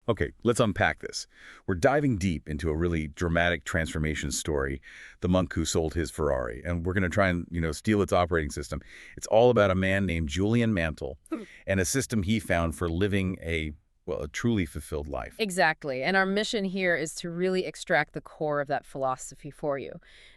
Okay, let's unpack this. We're diving deep into a really dramatic transformation story, the monk who sold his Ferrari, and we're going to try and, steal its operating system. It's all about a man named Julian Mantle and a system he found for living a truly fulfilled life. Exactly. And our mission here is to really extract the core of that philosophy for you.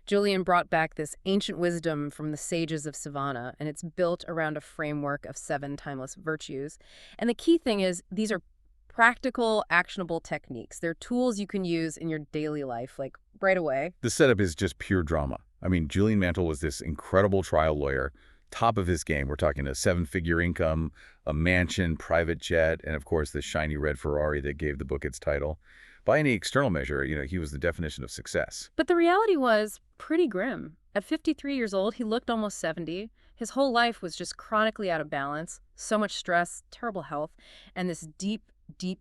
Julian brought back this ancient wisdom from the sages of Savannah, and it's built around a framework of 7 timeless virtues. And the key thing is these are practical, actionable techniques. They're tools you can use in your daily life, like right away. The setup is just pure drama. I mean, Julian Mantle was this incredible trial lawyer, top of his game. We're talking a 7-figure income, a mansion, private jet, and of course the shiny red Ferrari that gave the book its title. By any external measure, he was the definition of success. But the reality was pretty grim. At 53 years old, he looked almost 70. His whole life was just chronically out of balance, so much stress, terrible health, and this deep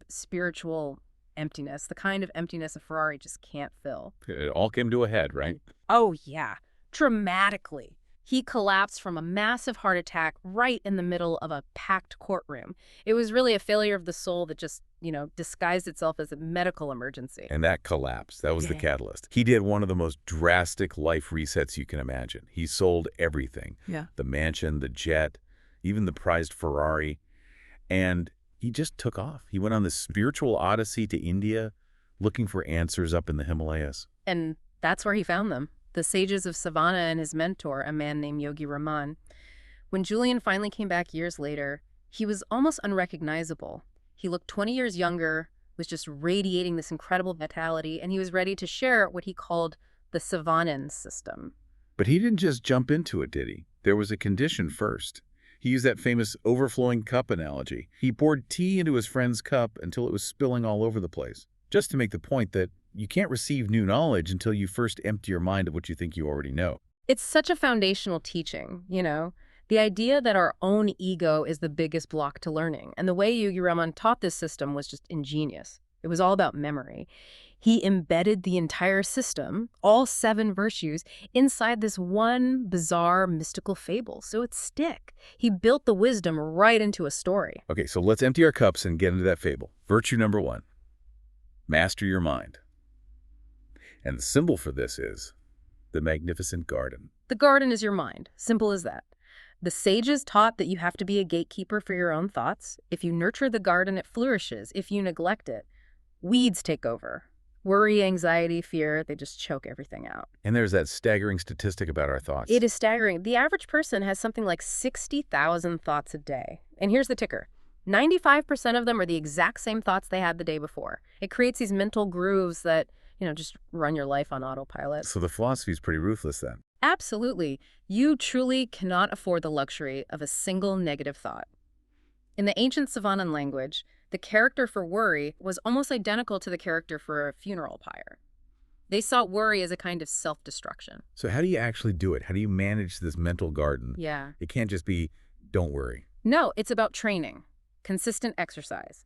spiritual emptiness, the kind of emptiness a Ferrari just can't fill. It all came to a head, right? Oh, yeah. Dramatically. He collapsed from a massive heart attack right in the middle of a packed courtroom. It was really a failure of the soul that just, disguised itself as a medical emergency. And that collapse, that was the catalyst. He did one of the most drastic life resets you can imagine. He sold everything. Yeah. The mansion, the jet, even the prized Ferrari. And he just took off. He went on this spiritual odyssey to India, looking for answers up in the Himalayas. And that's where he found them. The sages of Savannah and his mentor, a man named Yogi Raman. When Julian finally came back years later, he was almost unrecognizable. He looked 20 years younger, was just radiating this incredible vitality, and he was ready to share what he called the Savannan system. But he didn't just jump into it, did he? There was a condition first. He used that famous overflowing cup analogy. He poured tea into his friend's cup until it was spilling all over the place, just to make the point that you can't receive new knowledge until you first empty your mind of what you think you already know. It's such a foundational teaching, The idea that our own ego is the biggest block to learning. And the way Yogi Raman taught this system was just ingenious. It was all about memory. He embedded the entire system, all 7 virtues, inside this one bizarre mystical fable, so it stick. He built the wisdom right into a story. Okay, so let's empty our cups and get into that fable. Virtue number 1, master your mind. And the symbol for this is the magnificent garden. The garden is your mind. Simple as that. The sages taught that you have to be a gatekeeper for your own thoughts. If you nurture the garden, it flourishes. If you neglect it, weeds take over. Worry, anxiety, fear, they just choke everything out. And there's that staggering statistic about our thoughts. It is staggering. The average person has something like 60,000 thoughts a day. And here's the ticker. 95% of them are the exact same thoughts they had the day before. It creates these mental grooves that, just run your life on autopilot. So the philosophy is pretty ruthless then. Absolutely. You truly cannot afford the luxury of a single negative thought. In the ancient Savannan language, the character for worry was almost identical to the character for a funeral pyre. They saw worry as a kind of self-destruction. So how do you actually do it? How do you manage this mental garden? Yeah. It can't just be, don't worry. No, it's about training, consistent exercise.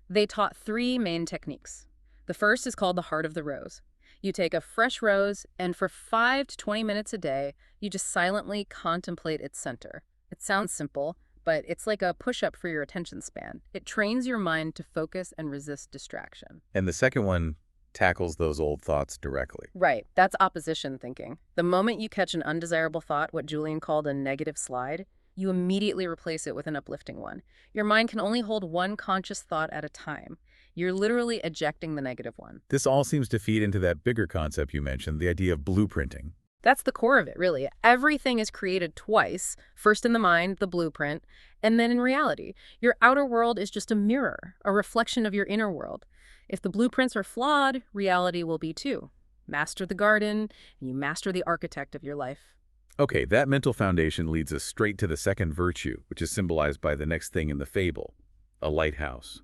They taught 3 main techniques. The first is called the heart of the rose. You take a fresh rose, and for 5 to 20 minutes a day, you just silently contemplate its center. It sounds simple, but it's like a push-up for your attention span. It trains your mind to focus and resist distraction. And the second one tackles those old thoughts directly. Right. That's opposition thinking. The moment you catch an undesirable thought, what Julian called a negative slide, you immediately replace it with an uplifting one. Your mind can only hold one conscious thought at a time. You're literally ejecting the negative one. This all seems to feed into that bigger concept you mentioned, the idea of blueprinting. That's the core of it, really. Everything is created twice, first in the mind, the blueprint, and then in reality. Your outer world is just a mirror, a reflection of your inner world. If the blueprints are flawed, reality will be too. Master the garden, and you master the architect of your life. Okay, that mental foundation leads us straight to the second virtue, which is symbolized by the next thing in the fable, a lighthouse.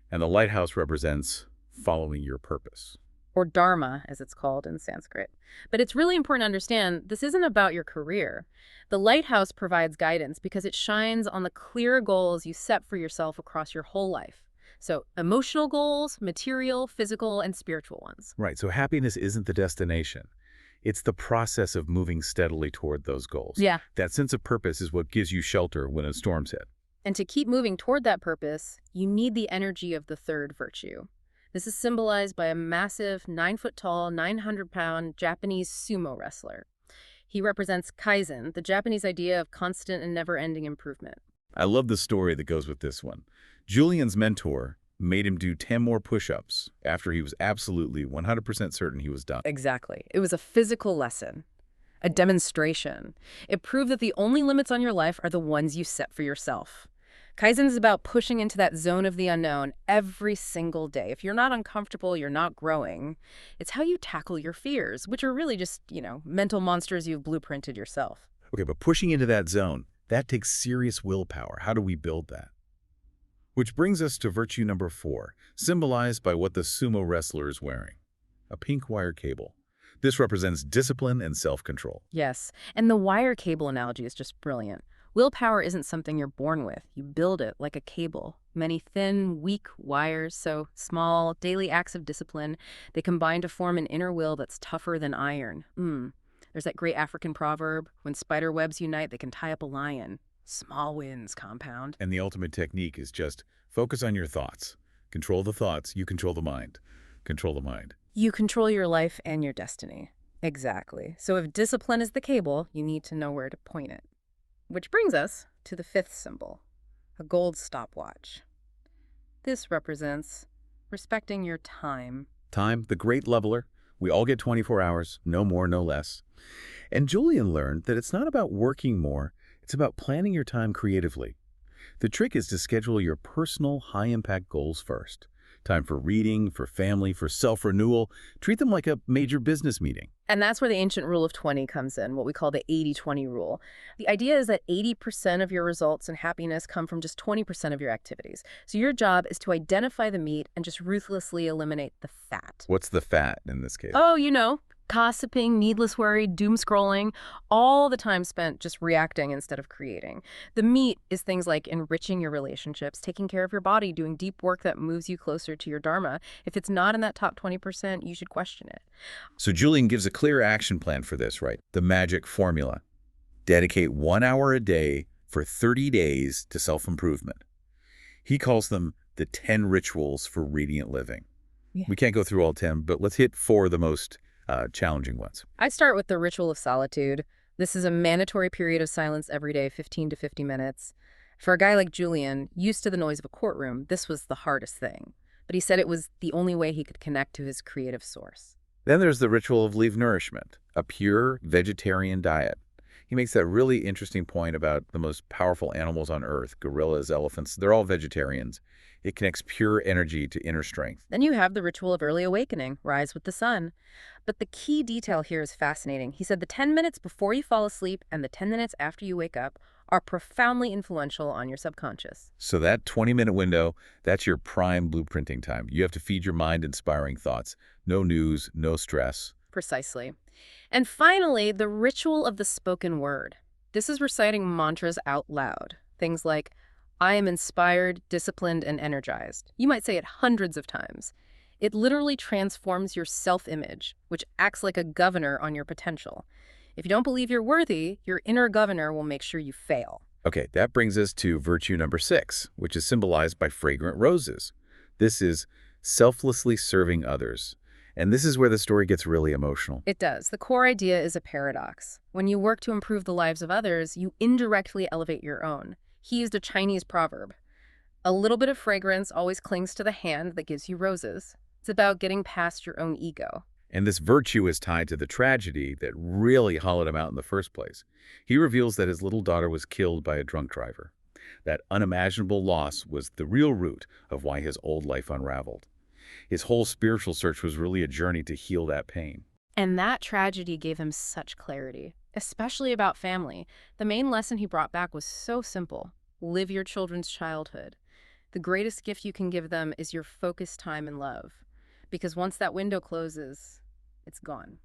And the lighthouse represents following your purpose. Or dharma, as it's called in Sanskrit. But it's really important to understand this isn't about your career. The lighthouse provides guidance because it shines on the clear goals you set for yourself across your whole life. So emotional goals, material, physical, and spiritual ones. Right, so happiness isn't the destination. It's the process of moving steadily toward those goals. Yeah. That sense of purpose is what gives you shelter when storms hit. And to keep moving toward that purpose, you need the energy of the third virtue. This is symbolized by a massive 9-foot-tall, 900-pound Japanese sumo wrestler. He represents Kaizen, the Japanese idea of constant and never-ending improvement. I love the story that goes with this one. Julian's mentor made him do 10 more push-ups after he was absolutely 100% certain he was done. Exactly. It was a physical lesson, a demonstration. It proved that the only limits on your life are the ones you set for yourself. Kaizen is about pushing into that zone of the unknown every single day. If you're not uncomfortable, you're not growing. It's how you tackle your fears, which are really just, mental monsters you've blueprinted yourself. Okay, but pushing into that zone, that takes serious willpower. How do we build that? Which brings us to virtue number 4, symbolized by what the sumo wrestler is wearing. A pink wire cable. This represents discipline and self-control. Yes, and the wire cable analogy is just brilliant. Willpower isn't something you're born with. You build it like a cable. Many thin, weak wires, so small, daily acts of discipline, they combine to form an inner will that's tougher than iron. There's that great African proverb, when spider webs unite, they can tie up a lion. Small wins compound. And the ultimate technique is just focus on your thoughts. Control the thoughts, you control the mind. Control the mind. You control your life and your destiny. Exactly. So if discipline is the cable, you need to know where to point it. Which brings us to the 5th symbol, a gold stopwatch. This represents respecting your time. Time, the great leveler. We all get 24 hours, no more, no less. And Julian learned that it's not about working more, it's about planning your time creatively. The trick is to schedule your personal, high-impact goals first. Time for reading, for family, for self-renewal. Treat them like a major business meeting. And that's where the ancient rule of 20 comes in, what we call the 80-20 rule. The idea is that 80% of your results and happiness come from just 20% of your activities. So your job is to identify the meat and just ruthlessly eliminate the fat. What's the fat in this case? Oh, gossiping, needless worry, doom scrolling, all the time spent just reacting instead of creating. The meat is things like enriching your relationships, taking care of your body, doing deep work that moves you closer to your dharma. If it's not in that top 20%, you should question it. So Julian gives a clear action plan for this, right? The magic formula. Dedicate 1 hour a day for 30 days to self-improvement. He calls them the 10 rituals for radiant living. Yeah. We can't go through all 10, but let's hit 4 of the most challenging ones. I start with the ritual of solitude. This is a mandatory period of silence every day, 15 to 50 minutes. For a guy like Julian, used to the noise of a courtroom, this was the hardest thing. But he said it was the only way he could connect to his creative source. Then there's the ritual of leave nourishment, a pure vegetarian diet. He makes that really interesting point about the most powerful animals on Earth, gorillas, elephants, they're all vegetarians. It connects pure energy to inner strength. Then you have the ritual of early awakening, rise with the sun. But the key detail here is fascinating. He said the 10 minutes before you fall asleep and the 10 minutes after you wake up are profoundly influential on your subconscious. So that 20-minute window, that's your prime blueprinting time. You have to feed your mind inspiring thoughts. No news, no stress. Precisely. And finally, the ritual of the spoken word. This is reciting mantras out loud. Things like, I am inspired, disciplined, and energized. You might say it hundreds of times. It literally transforms your self-image, which acts like a governor on your potential. If you don't believe you're worthy, your inner governor will make sure you fail. Okay, that brings us to virtue number 6, which is symbolized by fragrant roses. This is selflessly serving others. And this is where the story gets really emotional. It does. The core idea is a paradox. When you work to improve the lives of others, you indirectly elevate your own. He used a Chinese proverb. A little bit of fragrance always clings to the hand that gives you roses. It's about getting past your own ego. And this virtue is tied to the tragedy that really hollowed him out in the first place. He reveals that his little daughter was killed by a drunk driver. That unimaginable loss was the real root of why his old life unraveled. His whole spiritual search was really a journey to heal that pain. And that tragedy gave him such clarity, especially about family. The main lesson he brought back was so simple. Live your children's childhood. The greatest gift you can give them is your focused time and love. Because once that window closes, it's gone.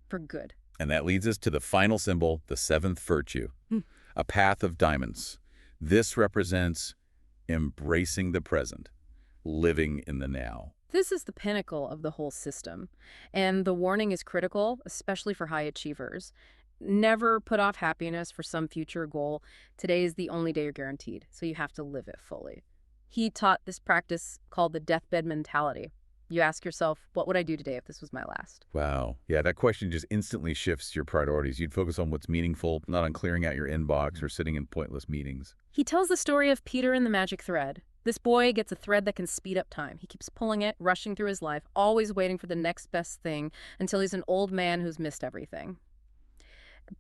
For good. And that leads us to the final symbol, the 7th virtue, a path of diamonds. This represents embracing the present, living in the now. This is the pinnacle of the whole system. And the warning is critical, especially for high achievers. Never put off happiness for some future goal. Today is the only day you're guaranteed, so you have to live it fully. He taught this practice called the deathbed mentality. You ask yourself, what would I do today if this was my last? Wow. Yeah, that question just instantly shifts your priorities. You'd focus on what's meaningful, not on clearing out your inbox or sitting in pointless meetings. He tells the story of Peter and the magic thread. This boy gets a thread that can speed up time. He keeps pulling it, rushing through his life, always waiting for the next best thing until he's an old man who's missed everything.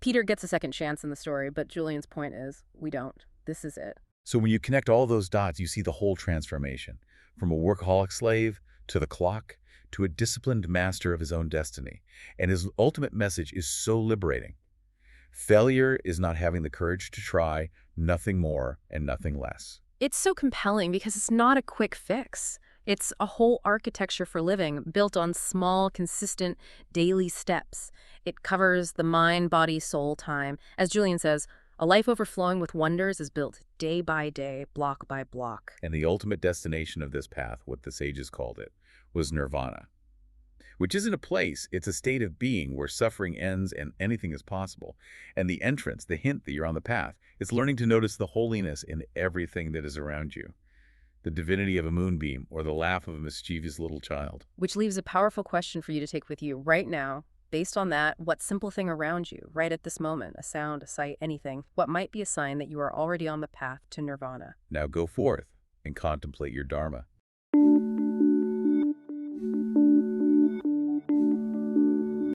Peter gets a second chance in the story, but Julian's point is, we don't. This is it. So when you connect all those dots, you see the whole transformation, from a workaholic slave to the clock to a disciplined master of his own destiny. And his ultimate message is so liberating. Failure is not having the courage to try, nothing more and nothing less. It's so compelling because it's not a quick fix. It's a whole architecture for living built on small, consistent, daily steps. It covers the mind, body, soul time. As Julian says, a life overflowing with wonders is built day by day, block by block. And the ultimate destination of this path, what the sages called it, was nirvana, which isn't a place, it's a state of being where suffering ends and anything is possible. And the entrance, the hint that you're on the path, is learning to notice the holiness in everything that is around you. The divinity of a moonbeam or the laugh of a mischievous little child. Which leaves a powerful question for you to take with you right now. Based on that, what simple thing around you, right at this moment, a sound, a sight, anything, what might be a sign that you are already on the path to nirvana? Now go forth and contemplate your dharma.